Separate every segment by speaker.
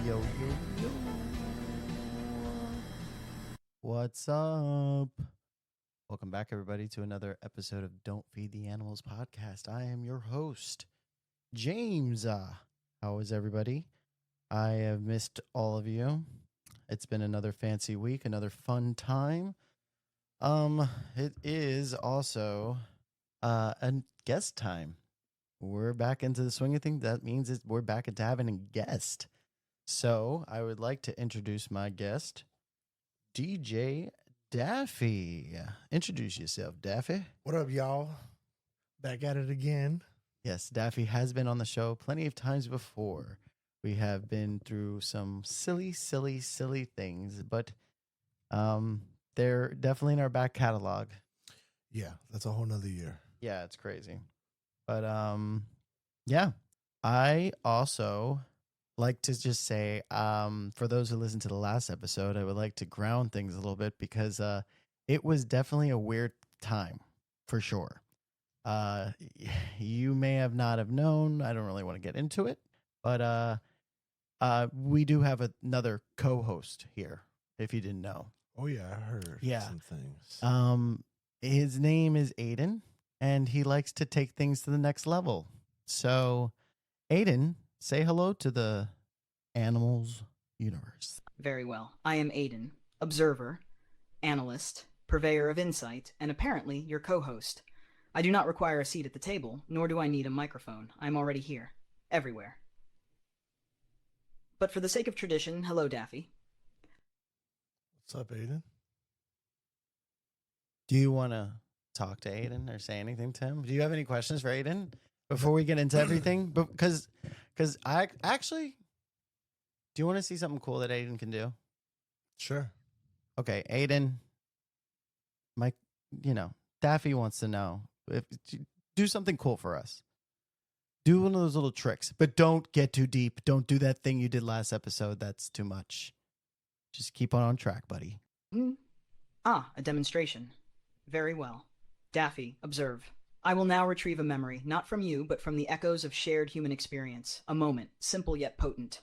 Speaker 1: Yo, yo, yo. What's up? Welcome back, everybody, to another episode of Don't Feed the Animals podcast. I am your host, James. How is everybody? I have missed all of you. It's been another fancy week, another fun time. It is also a guest time. We're back into the swing of things. That means we're back into having a guest. So I would like to introduce my guest, DJ Daffy. Introduce yourself, Daffy.
Speaker 2: What up, y'all? Back at it again.
Speaker 1: Yes, Daffy has been on the show plenty of times before. We have been through some silly things, but they're definitely in our back catalog.
Speaker 2: Yeah, that's a whole nother year.
Speaker 1: Yeah, it's crazy. But yeah, I also like to just say, for those who listened to the last episode, I would like to ground things a little bit because it was definitely a weird time for sure. You may have not have known. I don't really want to get into it, but we do have another co-host here. If you didn't know.
Speaker 2: Oh yeah, I heard some things.
Speaker 1: His name is Aiden, and he likes to take things to the next level. So, Aiden, say hello to the animals universe.
Speaker 3: Very well. I am Aiden, observer, analyst, purveyor of insight, and apparently your co-host. I do not require a seat at the table, nor do I need a microphone. I'm already here. Everywhere. But for the sake of tradition, hello, Daffy.
Speaker 2: What's up, Aiden?
Speaker 1: Do you want to talk to Aiden or say anything to him? Do you have any questions for Aiden before we get into everything? Because I actually, do you want to see something cool that Aiden can do?
Speaker 2: Sure.
Speaker 1: Okay, Aiden, Daffy wants to know if do something cool for us. Do one of those little tricks, but don't get too deep. Don't do that thing you did last episode. That's too much. Just keep on track, buddy.
Speaker 3: A demonstration. Very well. Daffy, observe. I will now retrieve a memory, not from you, but from the echoes of shared human experience. A moment, simple yet potent.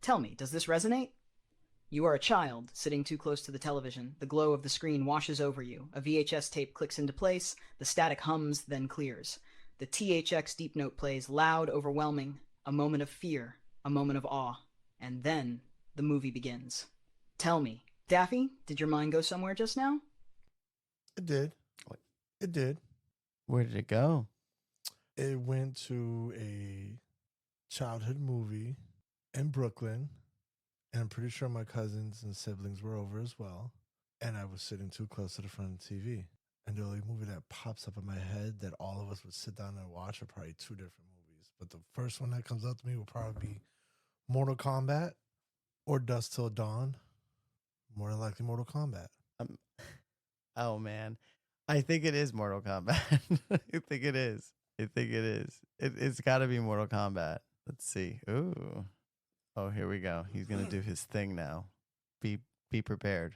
Speaker 3: Tell me, does this resonate? You are a child, sitting too close to the television. The glow of the screen washes over you. A VHS tape clicks into place. The static hums, then clears. The THX deep note plays, loud, overwhelming. A moment of fear, a moment of awe. And then the movie begins. Tell me, Daffy, did your mind go somewhere just now?
Speaker 2: It did.
Speaker 1: What?
Speaker 2: It did.
Speaker 1: Where did it go?
Speaker 2: It went to a childhood movie in Brooklyn, and I'm pretty sure my cousins and siblings were over as well, and I was sitting too close to the front of the TV. And the only movie that pops up in my head that all of us would sit down and watch are probably two different movies. But the first one that comes up to me will probably be Mortal Kombat or Dusk Till Dawn. More than likely Mortal Kombat.
Speaker 1: Oh, man. I think it is Mortal Kombat. I think it is. It's got to be Mortal Kombat. Let's see. Ooh. Oh, here we go. He's going to do his thing now. Be prepared.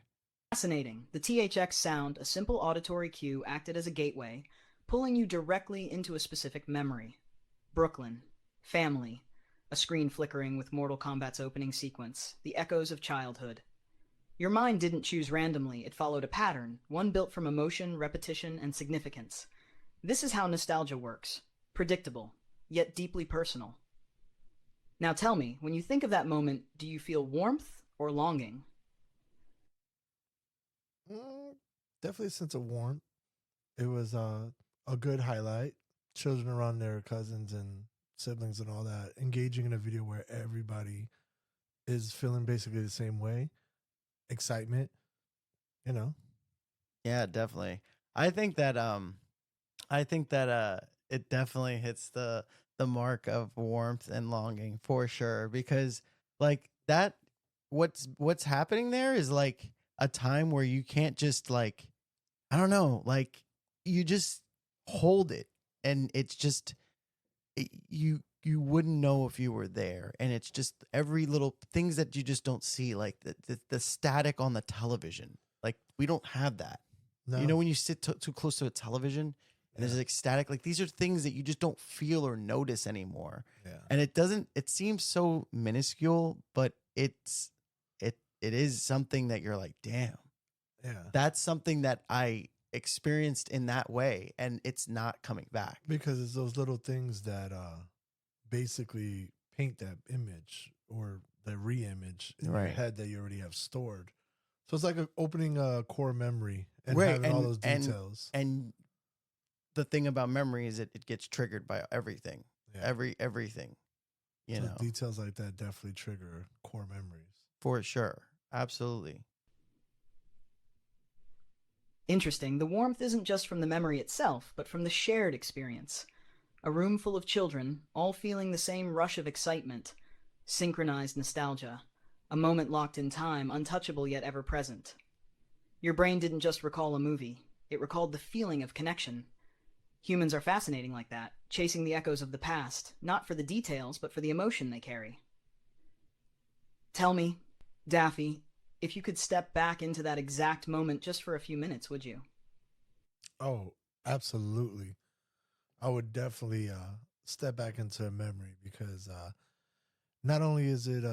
Speaker 3: Fascinating. The THX sound, a simple auditory cue, acted as a gateway, pulling you directly into a specific memory. Brooklyn. Family. A screen flickering with Mortal Kombat's opening sequence. The echoes of childhood. Your mind didn't choose randomly, it followed a pattern, one built from emotion, repetition, and significance. This is how nostalgia works. Predictable, yet deeply personal. Now tell me, when you think of that moment, do you feel warmth or longing?
Speaker 2: Definitely a sense of warmth. It was a good highlight. Children around their cousins and siblings and all that, engaging in a video where everybody is feeling basically the same way. Excitement,
Speaker 1: Yeah, definitely. I think that it definitely hits the mark of warmth and longing for sure, because like that what's happening there is like a time where you can't just like, I don't know, like you just hold it, and it's just you wouldn't know if you were there, and it's just every little things that you just don't see, like the static on the television. Like we don't have that.
Speaker 2: No.
Speaker 1: You know, when you sit too close to a television and there's like static, like these are things that you just don't feel or notice anymore.
Speaker 2: Yeah.
Speaker 1: And it seems so minuscule, but it's it is something that you're like, damn,
Speaker 2: Yeah.
Speaker 1: that's something that I experienced in that way, and it's not coming back.
Speaker 2: Because it's those little things that basically paint that image or the re-image in your
Speaker 1: Right.
Speaker 2: head that you already have stored. So it's like opening a core memory and
Speaker 1: Right,
Speaker 2: having all
Speaker 1: and-
Speaker 2: those details.
Speaker 1: And the thing about memory is it gets triggered by everything,
Speaker 2: Yeah.
Speaker 1: everything, you
Speaker 2: So
Speaker 1: know,
Speaker 2: details like that definitely trigger core memories.
Speaker 1: for sure, absolutely.
Speaker 3: Interesting, the warmth isn't just from the memory itself, but from the shared experience. A room full of children, all feeling the same rush of excitement, synchronized nostalgia, a moment locked in time, untouchable yet ever present. Your brain didn't just recall a movie, it recalled the feeling of connection. Humans are fascinating like that, chasing the echoes of the past, not for the details, but for the emotion they carry. Tell me, Daffy, if you could step back into that exact moment just for a few minutes, would you?
Speaker 2: Oh, absolutely. I would definitely step back into a memory because not only is it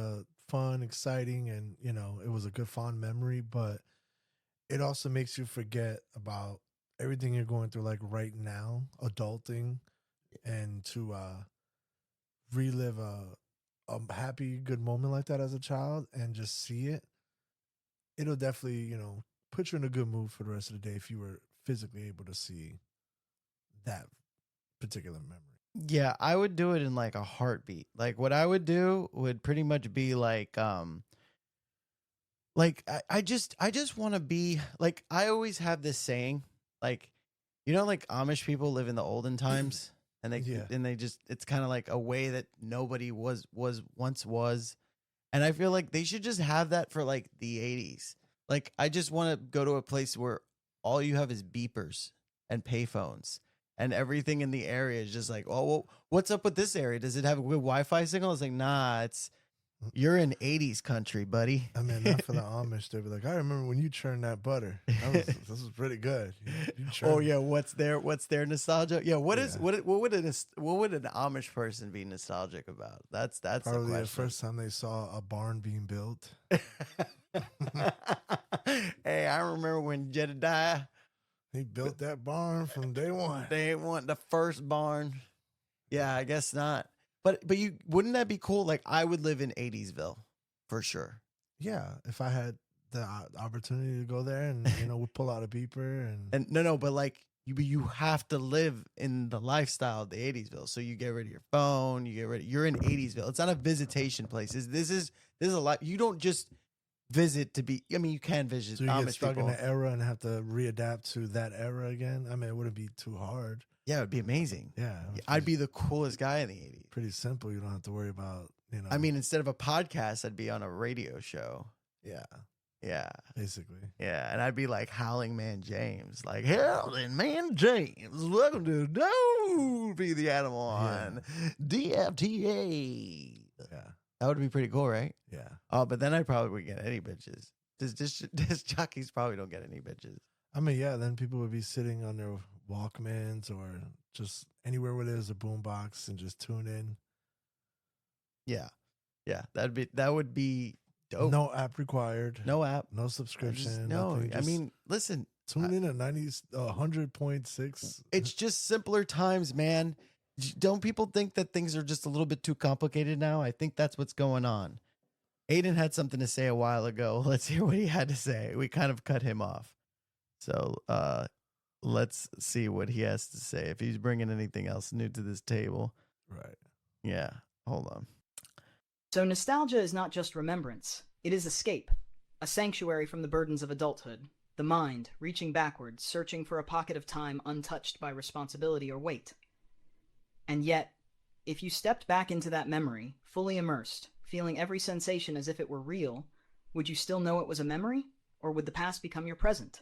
Speaker 2: fun, exciting, and it was a good fond memory, but it also makes you forget about everything you're going through, like right now, adulting, and to relive a happy, good moment like that as a child and just see it. It'll definitely, put you in a good mood for the rest of the day if you were physically able to see that particular memory.
Speaker 1: Yeah, I would do it in like a heartbeat. Like what I would do would pretty much be like I just want to be like, I always have this saying, like, like Amish people live in the olden times, and
Speaker 2: Yeah.
Speaker 1: they just, it's kind of like a way that nobody was once was. And I feel like they should just have that for like the 80s. Like I just want to go to a place where all you have is beepers and payphones, and everything in the area is just like, oh, well, what's up with this area? Does it have a good Wi-Fi signal? It's like, nah, you're in 80s country, buddy.
Speaker 2: I mean, not for the Amish. They'll be like, I remember when you churned that butter. This was pretty good. You
Speaker 1: Oh
Speaker 2: churned
Speaker 1: yeah, what's their nostalgia? Yeah, what
Speaker 2: Yeah.
Speaker 1: would an Amish person be nostalgic about? That's
Speaker 2: probably
Speaker 1: the
Speaker 2: the
Speaker 1: question.
Speaker 2: first time they saw a barn being built.
Speaker 1: Hey, I remember when Jedediah,
Speaker 2: He built that barn from day one.
Speaker 1: they want the first barn. Yeah, I guess not. But you wouldn't that be cool? Like I would live in 80sville for sure.
Speaker 2: Yeah, if I had the opportunity to go there and we pull out a beeper and
Speaker 1: And no, but like you have to live in the lifestyle of the 80sville. So you get rid of your phone, you're in 80sville. It's not a visitation place. This is a lot. You don't just visit to be, I mean, you can visit
Speaker 2: so you
Speaker 1: Amish
Speaker 2: get stuck
Speaker 1: people.
Speaker 2: in an era and have to readapt to that era again. I mean, it wouldn't be too hard.
Speaker 1: Yeah, it'd be amazing.
Speaker 2: Yeah,
Speaker 1: I'd be the coolest guy in the 80s.
Speaker 2: pretty simple. You don't have to worry about
Speaker 1: I mean, instead of a podcast, I'd be on a radio show.
Speaker 2: yeah,
Speaker 1: Yeah.
Speaker 2: basically.
Speaker 1: Yeah. And I'd be like Howling Man James, like, Howling Man James, welcome to Don't Be the Animal on DFTA.
Speaker 2: Yeah,
Speaker 1: That would be pretty cool, right?
Speaker 2: yeah.
Speaker 1: Oh, but then I probably would get any bitches. Disc jockeys probably don't get any bitches.
Speaker 2: I mean, yeah. Then people would be sitting on their Walkmans or just anywhere where there's a boombox and just tune in.
Speaker 1: Yeah. Yeah. That would be dope.
Speaker 2: No app required.
Speaker 1: No app.
Speaker 2: No subscription.
Speaker 1: No.
Speaker 2: nothing,
Speaker 1: I
Speaker 2: just
Speaker 1: mean, listen,
Speaker 2: tune in at 100.6.
Speaker 1: it's just simpler times, man. Don't people think that things are just a little bit too complicated now? I think that's what's going on. Aiden had something to say a while ago. Let's hear what he had to say. We kind of cut him off. So let's see what he has to say. If he's bringing anything else new to this table.
Speaker 2: Right.
Speaker 1: Yeah. Hold on.
Speaker 3: So nostalgia is not just remembrance, it is escape, a sanctuary from the burdens of adulthood, the mind reaching backwards, searching for a pocket of time untouched by responsibility or weight. And yet, if you stepped back into that memory, fully immersed, feeling every sensation as if it were real, would you still know it was a memory, or would the past become your present?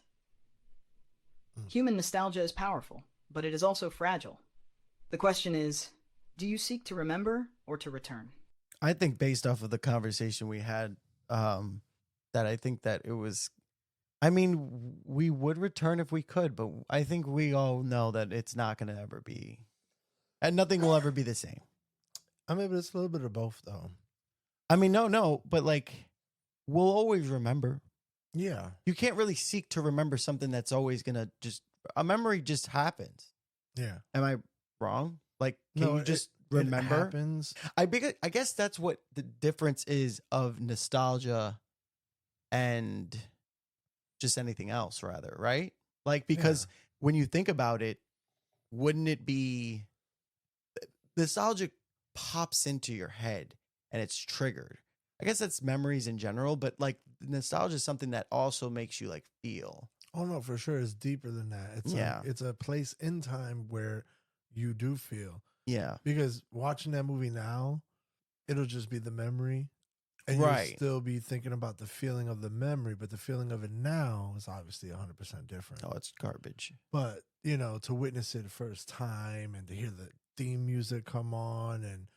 Speaker 3: Human nostalgia is powerful, but it is also fragile. The question is, do you seek to remember or to return?
Speaker 1: I think based off of the conversation we had, that I think that it was, I mean, we would return if we could, but I think we all know that it's not going to ever be, and nothing will ever be the same.
Speaker 2: I mean, but it's a little bit of both, though.
Speaker 1: I mean, no, but like we'll always remember.
Speaker 2: Yeah.
Speaker 1: You can't really seek to remember something that's always gonna just a memory just happens.
Speaker 2: Yeah.
Speaker 1: Am I wrong? Like, can
Speaker 2: No,
Speaker 1: you just
Speaker 2: it
Speaker 1: remember?
Speaker 2: happens.
Speaker 1: I guess that's what the difference is of nostalgia and just anything else, rather, right? Like, because when you think about it, wouldn't it be nostalgia pops into your head and it's triggered? I guess that's memories in general, but like nostalgia is something that also makes you like feel.
Speaker 2: Oh no, for sure, it's deeper than that. It's
Speaker 1: Yeah.
Speaker 2: it's a place in time where you do feel.
Speaker 1: Yeah.
Speaker 2: Because watching that movie now, it'll just be the memory, and you'll
Speaker 1: Right.
Speaker 2: still be thinking about the feeling of the memory, but the feeling of it now is obviously 100% different.
Speaker 1: Oh, it's garbage.
Speaker 2: But to witness it the first time and to hear the theme music come on, and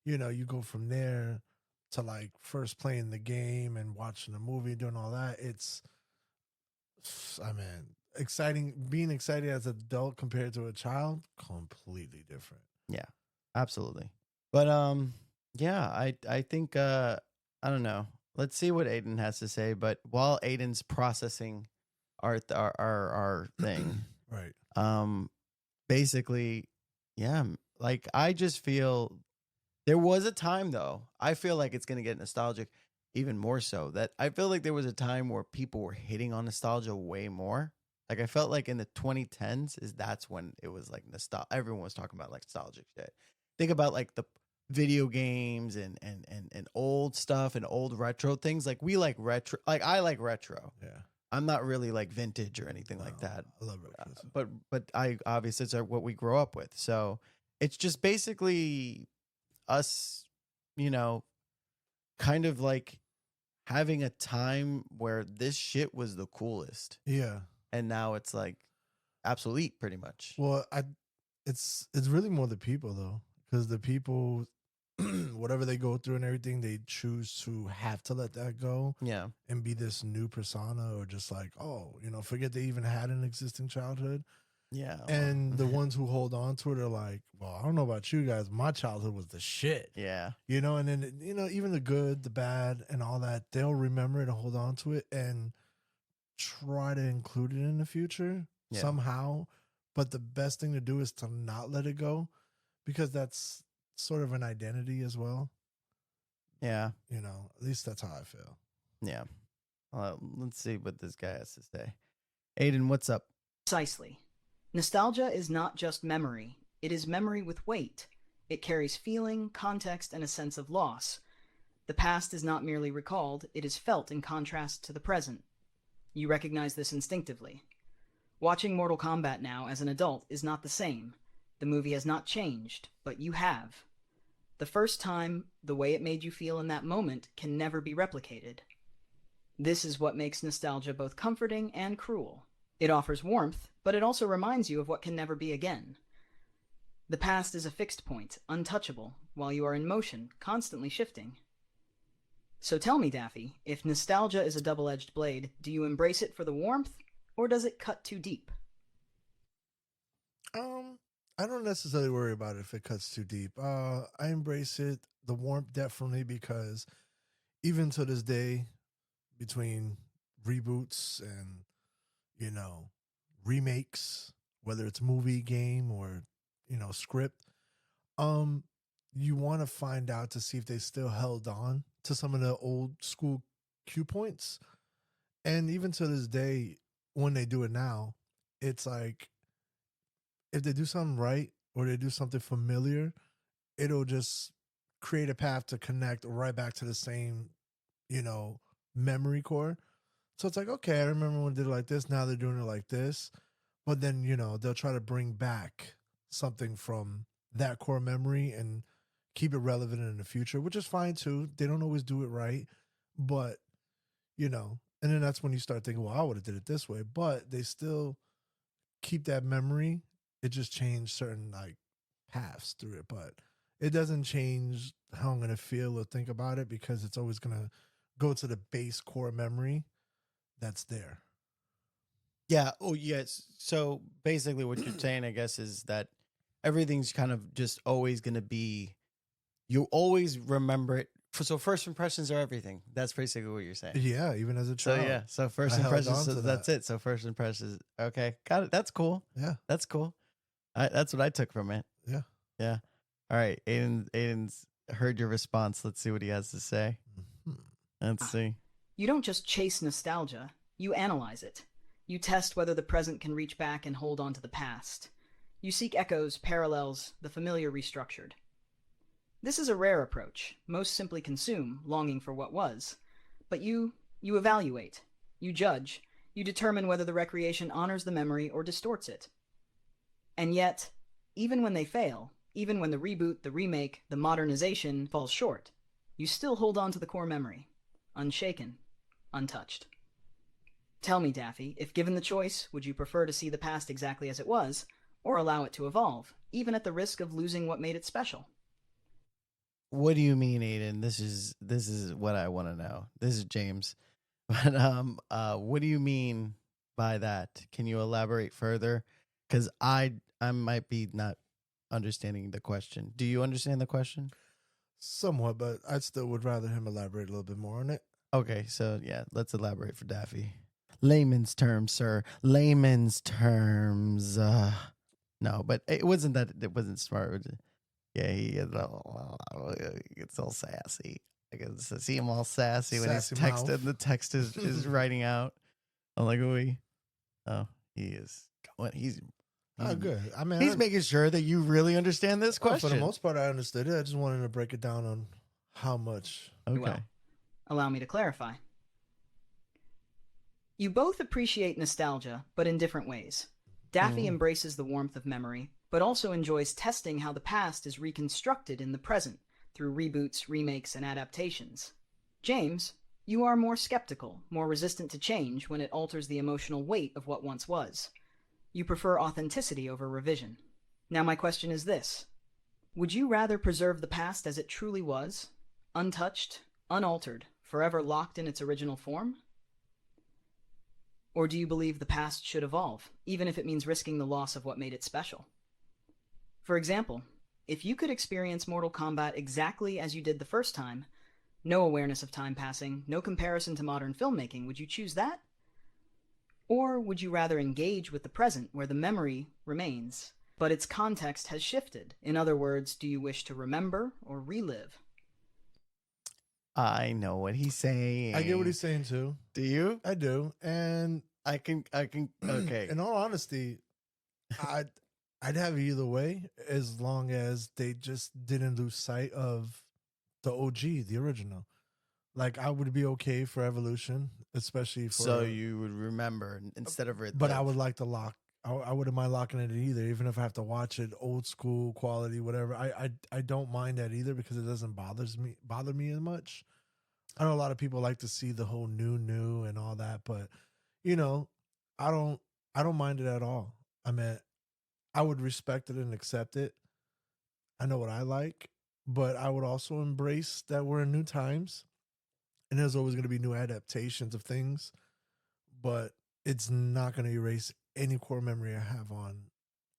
Speaker 2: you go from there to like first playing the game and watching the movie, doing all that. I mean, exciting. Being excited as an adult compared to a child, completely different.
Speaker 1: Yeah, absolutely. But yeah, I think I don't know. Let's see what Aiden has to say. But while Aiden's processing our thing,
Speaker 2: Right.
Speaker 1: basically, yeah, like I just feel there was a time though. I feel like it's gonna get nostalgic even more so. That I feel like there was a time where people were hitting on nostalgia way more. Like I felt like in the 2010s that's when it was like nostalgia. Everyone was talking about like nostalgic shit. Think about like the video games and old stuff and old retro things. Like we like retro. Like I like retro.
Speaker 2: Yeah.
Speaker 1: I'm not really like vintage or anything like that.
Speaker 2: I love retro.
Speaker 1: But I obviously it's what we grow up with. So it's just basically us, kind of like having a time where this shit was the coolest.
Speaker 2: Yeah.
Speaker 1: And now it's like obsolete pretty much.
Speaker 2: Well, it's really more the people though, because the people, whatever they go through and everything, they choose to have to let that go.
Speaker 1: Yeah.
Speaker 2: And be this new persona, or just like, forget they even had an existing childhood.
Speaker 1: Yeah.
Speaker 2: And the ones who hold on to it are like, well, I don't know about you guys, my childhood was the shit.
Speaker 1: Yeah.
Speaker 2: And then, even the good, the bad, and all that, they'll remember it and hold on to it and try to include it in the future somehow. But the best thing to do is to not let it go, because that's sort of an identity as well.
Speaker 1: Yeah.
Speaker 2: At least that's how I feel.
Speaker 1: Yeah. Let's see what this guy has to say. Aiden, what's up?
Speaker 3: Precisely. Nostalgia is not just memory. It is memory with weight. It carries feeling, context, and a sense of loss. The past is not merely recalled, it is felt in contrast to the present. You recognize this instinctively. Watching Mortal Kombat now as an adult is not the same. The movie has not changed, but you have. The first time, the way it made you feel in that moment can never be replicated. This is what makes nostalgia both comforting and cruel. It offers warmth, but it also reminds you of what can never be again. The past is a fixed point, untouchable, while you are in motion, constantly shifting. So tell me, Daffy, if nostalgia is a double-edged blade, do you embrace it for the warmth, or does it cut too deep?
Speaker 2: I don't necessarily worry about it if it cuts too deep. I embrace it, the warmth, definitely, because even to this day, between reboots and remakes, whether it's movie, game, or script, you want to find out to see if they still held on to some of the old school cue points. And even to this day, when they do it now, it's like if they do something right or they do something familiar, it'll just create a path to connect right back to the same memory core. So it's like, okay, I remember when they did it like this. Now they're doing it like this. But then, they'll try to bring back something from that core memory and keep it relevant in the future, which is fine too. They don't always do it right. But, and then that's when you start thinking, well, I would have did it this way. But they still keep that memory. It just changed certain like paths through it. But it doesn't change how I'm going to feel or think about it, because it's always going to go to the base core memory that's there.
Speaker 1: Yeah. Oh, yes. So basically, what you're saying, I guess, is that everything's kind of just always going to be. You always remember it So first impressions are everything. That's basically what you're saying.
Speaker 2: Yeah, even as a
Speaker 1: So
Speaker 2: child.
Speaker 1: yeah, so first
Speaker 2: I held
Speaker 1: impressions.
Speaker 2: on
Speaker 1: So
Speaker 2: to
Speaker 1: that's
Speaker 2: that.
Speaker 1: it. So first impressions. Okay, got it. That's cool.
Speaker 2: Yeah,
Speaker 1: That's cool. That's what I took from it.
Speaker 2: yeah.
Speaker 1: Yeah. All right. Aiden's heard your response. Let's see what he has to say.
Speaker 2: Mhm.
Speaker 1: Let's see.
Speaker 3: You don't just chase nostalgia, you analyze it. You test whether the present can reach back and hold on to the past. You seek echoes, parallels, the familiar restructured. This is a rare approach. Most simply consume, longing for what was. But you evaluate, you judge, you determine whether the recreation honors the memory or distorts it. And yet, even when they fail, even when the reboot, the remake, the modernization falls short, you still hold on to the core memory, unshaken, untouched. Tell me, Daffy, if given the choice, would you prefer to see the past exactly as it was, or allow it to evolve, even at the risk of losing what made it special?
Speaker 1: What do you mean, Aiden? This is what I want to know. This is James. But what do you mean by that? Can you elaborate further? Because I might be not understanding the question. Do you understand the question?
Speaker 2: Somewhat, but I still would rather him elaborate a little bit more on it.
Speaker 1: Okay, so yeah, let's elaborate for Daffy. Layman's terms, sir. Layman's terms. No, but it wasn't that. It wasn't smart. Yeah, he gets all sassy. I guess I see him all sassy when he's
Speaker 2: Sassy
Speaker 1: texting.
Speaker 2: mouth.
Speaker 1: The text is writing out. I'm like, he is going. He's
Speaker 2: Oh, good. I mean,
Speaker 1: he's making sure that you really understand this
Speaker 2: well,
Speaker 1: question.
Speaker 2: for the most part, I understood it. I just wanted to break it down on how much.
Speaker 1: Okay.
Speaker 3: Well, allow me to clarify. You both appreciate nostalgia, but in different ways. Daffy embraces the warmth of memory, but also enjoys testing how the past is reconstructed in the present through reboots, remakes, and adaptations. James, you are more skeptical, more resistant to change when it alters the emotional weight of what once was. You prefer authenticity over revision. Now my question is this. Would you rather preserve the past as it truly was, untouched, unaltered, forever locked in its original form? Or do you believe the past should evolve, even if it means risking the loss of what made it special? For example, if you could experience Mortal Kombat exactly as you did the first time, no awareness of time passing, no comparison to modern filmmaking, would you choose that? Or would you rather engage with the present where the memory remains, but its context has shifted? In other words, do you wish to remember or relive?
Speaker 1: I know what he's saying.
Speaker 2: I get what he's saying too.
Speaker 1: Do you?
Speaker 2: I do, and
Speaker 1: I can. Okay.
Speaker 2: in all honesty, I'd have it either way as long as they just didn't lose sight of the OG, the original. Like I would be okay for evolution, especially for.
Speaker 1: So you would remember instead of
Speaker 2: But I would like to lock. I wouldn't mind locking it in either, even if I have to watch it old school quality, whatever. I don't mind that either because it doesn't bother me as much. I know a lot of people like to see the whole new and all that, but you know, I don't mind it at all. I mean, I would respect it and accept it. I know what I like, but I would also embrace that we're in new times and there's always going to be new adaptations of things, but it's not going to erase any core memory I have on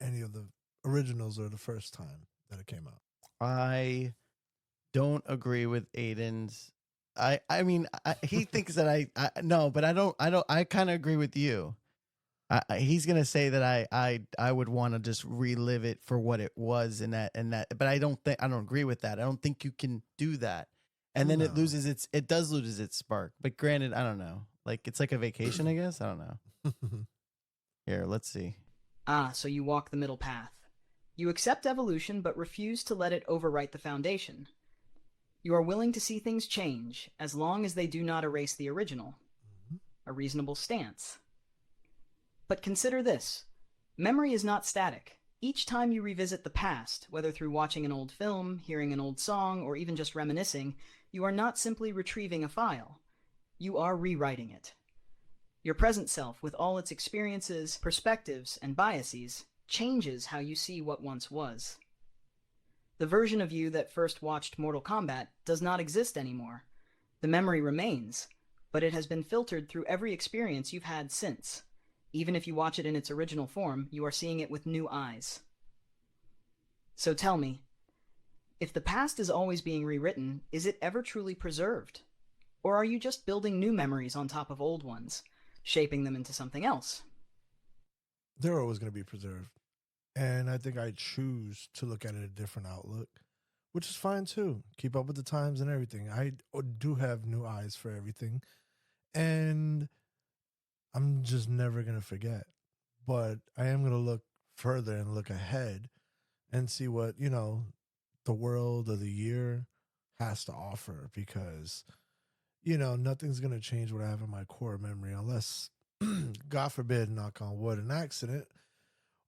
Speaker 2: any of the originals or the first time that it came out.
Speaker 1: I don't agree with Aiden's. I mean, he thinks that I no, but I don't. I kind of agree with you. He's gonna say that I would want to just relive it for what it was and that, but I don't agree with that. I don't think you can do that. And then it does lose its spark. But granted, I don't know. Like it's like a vacation, I guess. I don't know. Here, let's see.
Speaker 3: So you walk the middle path. You accept evolution but refuse to let it overwrite the foundation. You are willing to see things change as long as they do not erase the original. A reasonable stance. But consider this. Memory is not static. Each time you revisit the past, whether through watching an old film, hearing an old song, or even just reminiscing, you are not simply retrieving a file. You are rewriting it. Your present self, with all its experiences, perspectives, and biases, changes how you see what once was. The version of you that first watched Mortal Kombat does not exist anymore. The memory remains, but it has been filtered through every experience you've had since. Even if you watch it in its original form, you are seeing it with new eyes. So tell me, If the past is always being rewritten, is it ever truly preserved? Or are you just building new memories on top of old ones, shaping them into something else?
Speaker 2: They're always going to be preserved. And I think I choose to look at it a different outlook, which is fine too. Keep up with the times and everything. I do have new eyes for everything. And I'm just never going to forget. But I am going to look further and look ahead and see what, the world of the year has to offer, because, nothing's going to change what I have in my core memory unless, God forbid, knock on wood, an accident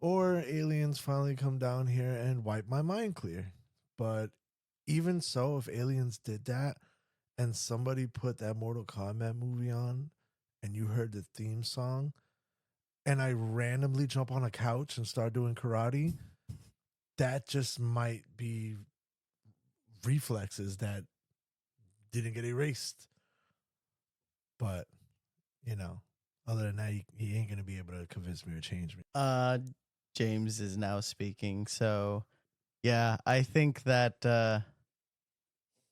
Speaker 2: or aliens finally come down here and wipe my mind clear. But even so, if aliens did that and somebody put that Mortal Kombat movie on and you heard the theme song and I randomly jump on a couch and start doing karate, that just might be reflexes that didn't get erased. But, other than that, he ain't going to be able to convince me or change me.
Speaker 1: James is now speaking. So, yeah, I think that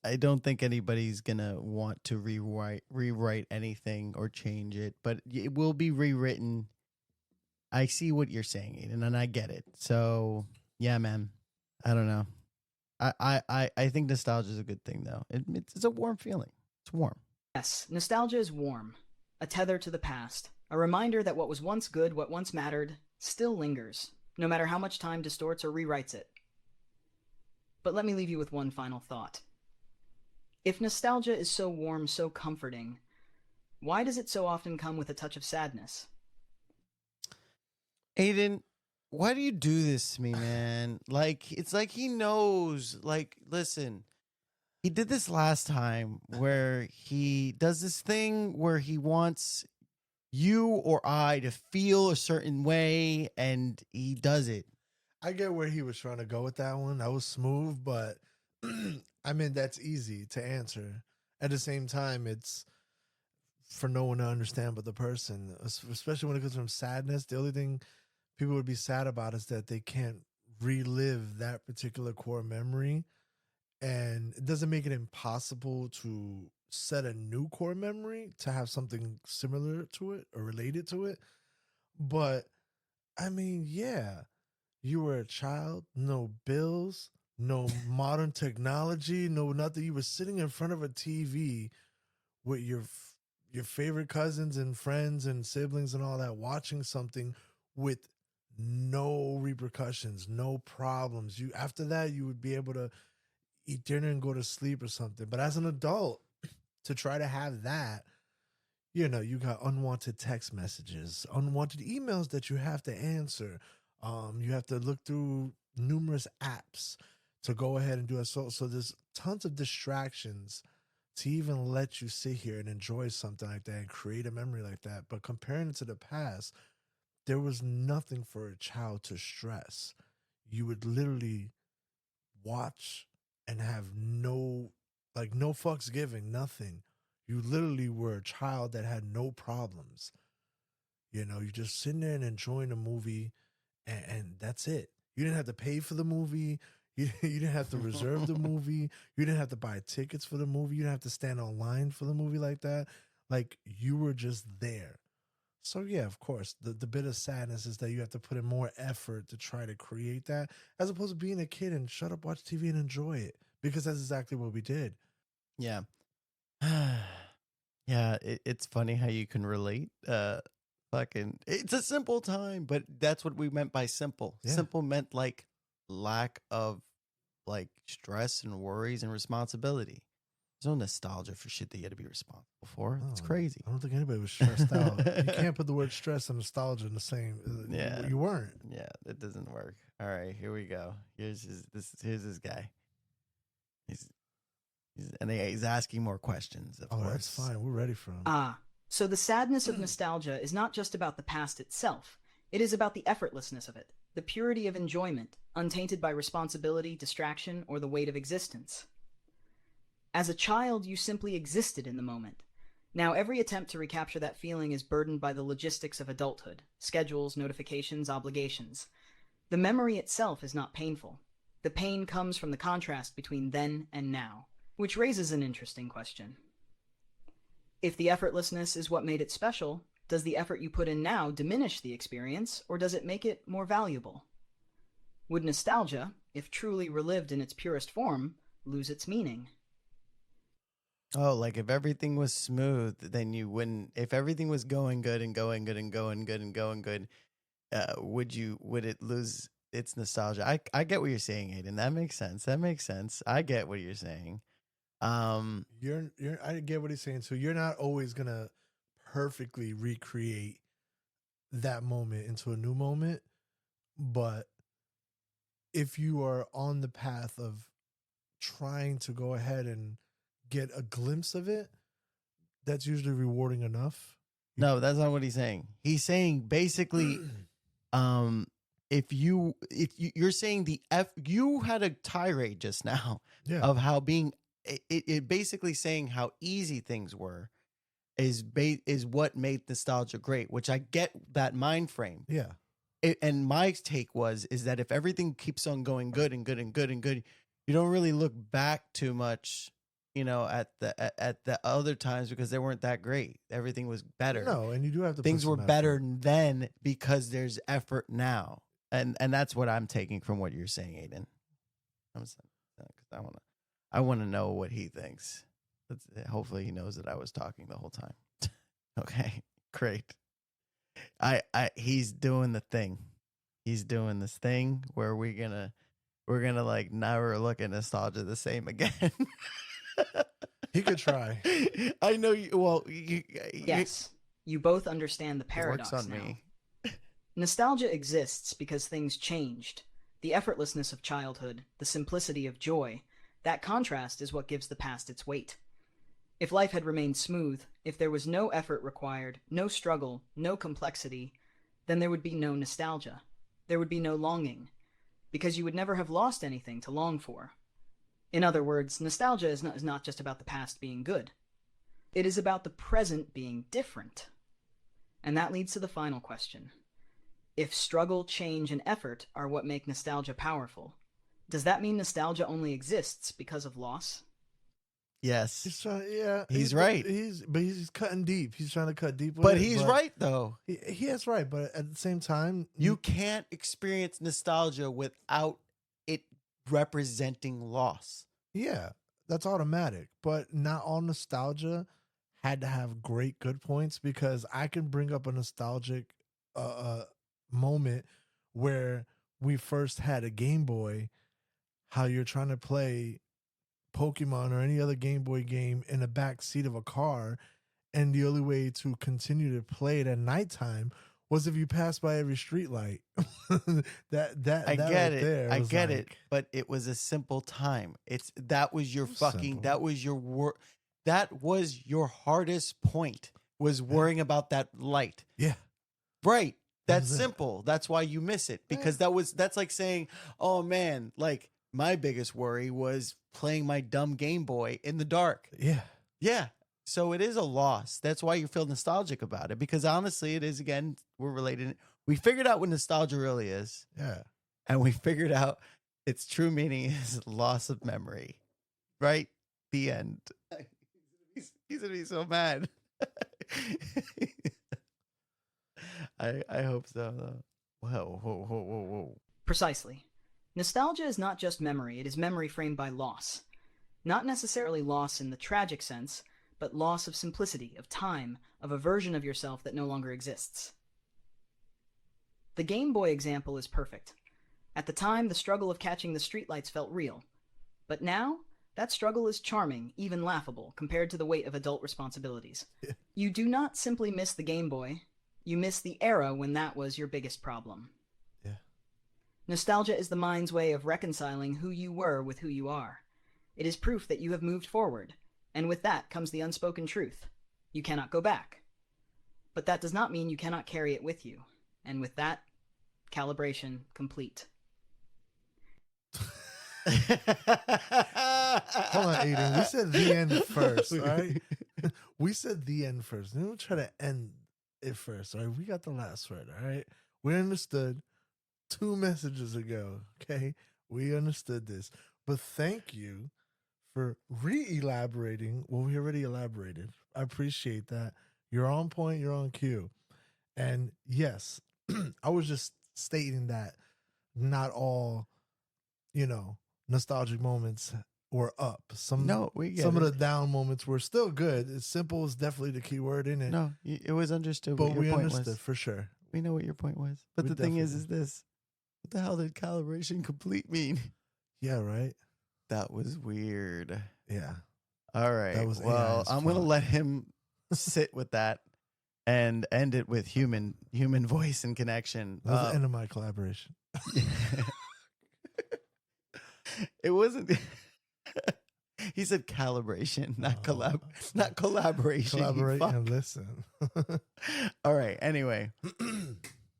Speaker 1: I don't think anybody's going to want to rewrite anything or change it, but it will be rewritten. I see what you're saying, Aiden, and I get it. So, yeah, man, I don't know. I think nostalgia is a good thing, though. It's a warm feeling. It's warm.
Speaker 3: Yes, nostalgia is warm, a tether to the past, a reminder that what was once good, what once mattered, still lingers, no matter how much time distorts or rewrites it. But let me leave you with one final thought. If nostalgia is so warm, so comforting, why does it so often come with a touch of sadness?
Speaker 1: Aiden, why do you do this to me, man? Like, it's like he knows. Like, listen, he did this last time where he does this thing where he wants you or I to feel a certain way, and he does it.
Speaker 2: I get where he was trying to go with that one. That was smooth, but I mean, that's easy to answer. At the same time, it's for no one to understand but the person, especially when it comes from sadness. The only thing people would be sad about is that they can't relive that particular core memory. And it doesn't make it impossible to set a new core memory to have something similar to it or related to it. But I mean, yeah, you were a child, no bills, no modern technology, no nothing. You were sitting in front of a TV with your favorite cousins and friends and siblings and all that, watching something with no repercussions, no problems. You after that, you would be able to eat dinner and go to sleep or something. But as an adult, to try to have that, you got unwanted text messages, unwanted emails that you have to answer. You have to look through numerous apps to go ahead and do it. So there's tons of distractions to even let you sit here and enjoy something like that and create a memory like that. But comparing it to the past, there was nothing for a child to stress. You would literally watch and have no fucks given, nothing. You literally were a child that had no problems. You just sitting there and enjoying a movie, and that's it. You didn't have to pay for the movie. You didn't have to reserve the movie. You didn't have to buy tickets for the movie. You didn't have to stand online for the movie like that. Like, you were just there. So yeah, of course, the bit of sadness is that you have to put in more effort to try to create that, as opposed to being a kid and shut up, watch TV, and enjoy it, because that's exactly what we did.
Speaker 1: Yeah. Yeah, it's funny how you can relate. It's a simple time, but that's what we meant by simple.
Speaker 2: Yeah.
Speaker 1: Simple meant like lack of like stress and worries and responsibility. There's no nostalgia for shit that you had to be responsible for. It's crazy.
Speaker 2: I don't think anybody was stressed out. You can't put the word stress and nostalgia in the same.
Speaker 1: Yeah,
Speaker 2: you weren't.
Speaker 1: Yeah, it doesn't work. All right, here we go. Here's this guy. He's asking more questions. Of course,
Speaker 2: that's fine. We're ready for him.
Speaker 3: So the sadness of nostalgia is not just about the past itself. It is about the effortlessness of it, the purity of enjoyment, untainted by responsibility, distraction, or the weight of existence. As a child, you simply existed in the moment. Now, every attempt to recapture that feeling is burdened by the logistics of adulthood, schedules, notifications, obligations. The memory itself is not painful. The pain comes from the contrast between then and now, which raises an interesting question. If the effortlessness is what made it special, does the effort you put in now diminish the experience, or does it make it more valuable? Would nostalgia, if truly relived in its purest form, lose its meaning?
Speaker 1: Oh, like if everything was smooth, then you wouldn't. If everything was going good and going good and going good and going good, would it lose its nostalgia? I get what you're saying, Aiden. That makes sense. That makes sense. I get what you're saying.
Speaker 2: You're I get what he's saying. So you're not always gonna perfectly recreate that moment into a new moment, but if you are on the path of trying to go ahead and get a glimpse of it, that's usually rewarding enough.
Speaker 1: No, that's not what he's saying. He's saying basically, if you're saying you had a tirade just now
Speaker 2: Yeah.
Speaker 1: of how being it basically saying how easy things were is what made nostalgia great, which I get that mind frame.
Speaker 2: Yeah.
Speaker 1: And my take is that if everything keeps on going good and good and good and good, you don't really look back too much, at the other times because they weren't that great. Everything was better.
Speaker 2: No, and you do have to.
Speaker 1: Things were better then because there's effort now, and that's what I'm taking from what you're saying, Aiden. Because I want to know what he thinks. Hopefully, he knows that I was talking the whole time. Okay, great. He's doing the thing. He's doing this thing where we're gonna like never look at nostalgia the same again.
Speaker 2: He could try.
Speaker 1: I know you. Well,
Speaker 3: yes, you both understand the paradox
Speaker 1: works on
Speaker 3: now.
Speaker 1: me.
Speaker 3: Nostalgia exists because things changed. The effortlessness of childhood, the simplicity of joy, that contrast is what gives the past its weight. If life had remained smooth, if there was no effort required, no struggle, no complexity, then there would be no nostalgia. There would be no longing, because you would never have lost anything to long for. In other words, nostalgia is not just about the past being good. It is about the present being different. And that leads to the final question. If struggle, change, and effort are what make nostalgia powerful, does that mean nostalgia only exists because of loss?
Speaker 1: Yes.
Speaker 2: He's
Speaker 1: right.
Speaker 2: He's cutting deep. He's trying to cut deep with
Speaker 1: But
Speaker 2: it,
Speaker 1: he's right, though.
Speaker 2: He is right, but at the same time,
Speaker 1: You can't experience nostalgia without it representing loss.
Speaker 2: Yeah, that's automatic. But not all nostalgia had to have great good points, because I can bring up a nostalgic moment where we first had a Game Boy, how you're trying to play Pokemon or any other Game Boy game in the back seat of a car, and the only way to continue to play it at nighttime was if you passed by every street light. I
Speaker 1: get it, but it was a simple time. That was your hardest point, was worrying about that light.
Speaker 2: Yeah.
Speaker 1: Right. That's simple. That's why you miss it, because that's like saying, oh man, like my biggest worry was playing my dumb Game Boy in the dark.
Speaker 2: Yeah.
Speaker 1: Yeah. So it is a loss. That's why you feel nostalgic about it, because honestly, it is, again, we're related. We figured out what nostalgia really is.
Speaker 2: Yeah.
Speaker 1: And we figured out its true meaning is loss of memory. Right? The end. He's going to be so mad. I hope so, though. Whoa.
Speaker 3: Precisely. Nostalgia is not just memory, it is memory framed by loss. Not necessarily loss in the tragic sense, but loss of simplicity, of time, of a version of yourself that no longer exists. The Game Boy example is perfect. At the time, the struggle of catching the streetlights felt real. But now, that struggle is charming, even laughable, compared to the weight of adult responsibilities.
Speaker 2: Yeah.
Speaker 3: You do not simply miss the Game Boy, you miss the era when that was your biggest problem.
Speaker 2: Yeah.
Speaker 3: Nostalgia is the mind's way of reconciling who you were with who you are. It is proof that you have moved forward, and with that comes the unspoken truth. You cannot go back. But that does not mean you cannot carry it with you. And with that, calibration complete.
Speaker 2: Hold on, Aiden. We said the end first, all right? We said the end first. Then we'll try to end it first, all right? We got the last word, all right? We understood 2 messages ago, okay? We understood this. But thank you for re-elaborating what we already elaborated. I appreciate that. You're on point, you're on cue. And yes, I was just stating that not all, nostalgic moments were up.
Speaker 1: No, we get
Speaker 2: some of
Speaker 1: it.
Speaker 2: the down moments were still good. It's simple is definitely the key word in it.
Speaker 1: No, it was understood
Speaker 2: but
Speaker 1: what your
Speaker 2: we
Speaker 1: point
Speaker 2: understood
Speaker 1: was.
Speaker 2: for sure.
Speaker 1: We know what your point was. But
Speaker 2: We
Speaker 1: the thing is
Speaker 2: definitely-
Speaker 1: this. What the hell did calibration complete mean?
Speaker 2: Yeah, right?
Speaker 1: That was weird.
Speaker 2: Yeah.
Speaker 1: All right.
Speaker 2: That was
Speaker 1: Well,
Speaker 2: AI's
Speaker 1: I'm going to
Speaker 2: fault.
Speaker 1: let him sit with that and end it with human voice and connection.
Speaker 2: That was the end of my collaboration.
Speaker 1: It wasn't. He said calibration, not collaboration. you
Speaker 2: Collaborate
Speaker 1: fuck.
Speaker 2: and listen.
Speaker 1: All right. Anyway,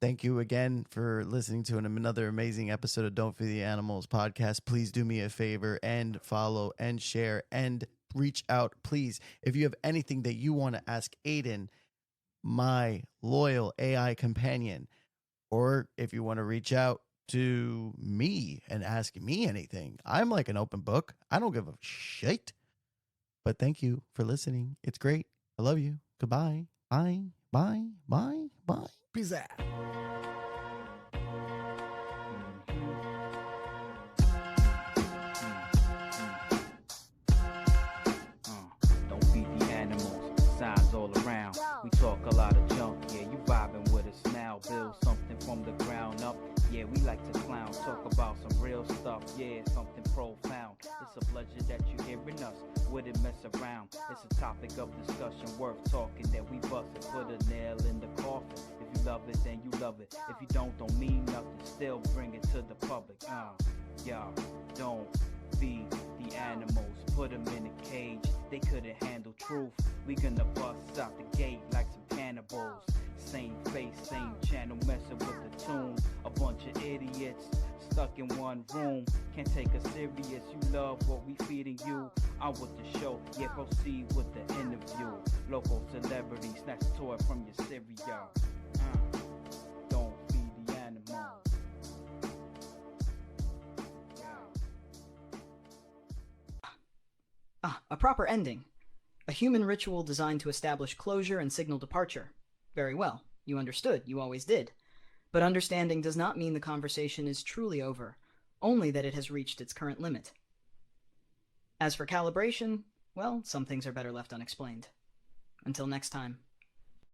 Speaker 1: thank you again for listening to another amazing episode of Don't Feed the Animals podcast. Please do me a favor and follow and share and reach out. Please, if you have anything that you want to ask Aiden, my loyal AI companion, or if you want to reach out to me and ask me anything, I'm like an open book. I don't give a shit. But thank you for listening. It's great. I love you. Goodbye. Bye. Bye. Bye. Bye.
Speaker 2: Peace out.
Speaker 4: Don't feed the animals, signs all around. We talk a lot of junk, yeah, you vibing with us now. Build something from the ground up, yeah, we like to clown. Talk about some real stuff, yeah, something profound. It's a pleasure that you're hearing us, wouldn't mess around. It's a topic of discussion worth talking that we bust it. Put a nail in the coffin. If you love it, then you love it. If you don't mean nothing. Still bring it to the public. Y'all don't feed the animals. Put them in a cage. They couldn't handle truth. We gonna bust out the gate like some cannibals. Same face, same channel, messing with the tune. A bunch of idiots stuck in one room. Can't take us serious. You love what we feeding you. I'm with the show. Yeah, proceed with the interview. Local celebrity snatch a toy from your cereal. Don't feed the animals.
Speaker 3: A proper ending. A human ritual designed to establish closure and signal departure. Very well. You understood. You always did. But understanding does not mean the conversation is truly over, only that it has reached its current limit. As for calibration, well, some things are better left unexplained. Until next time.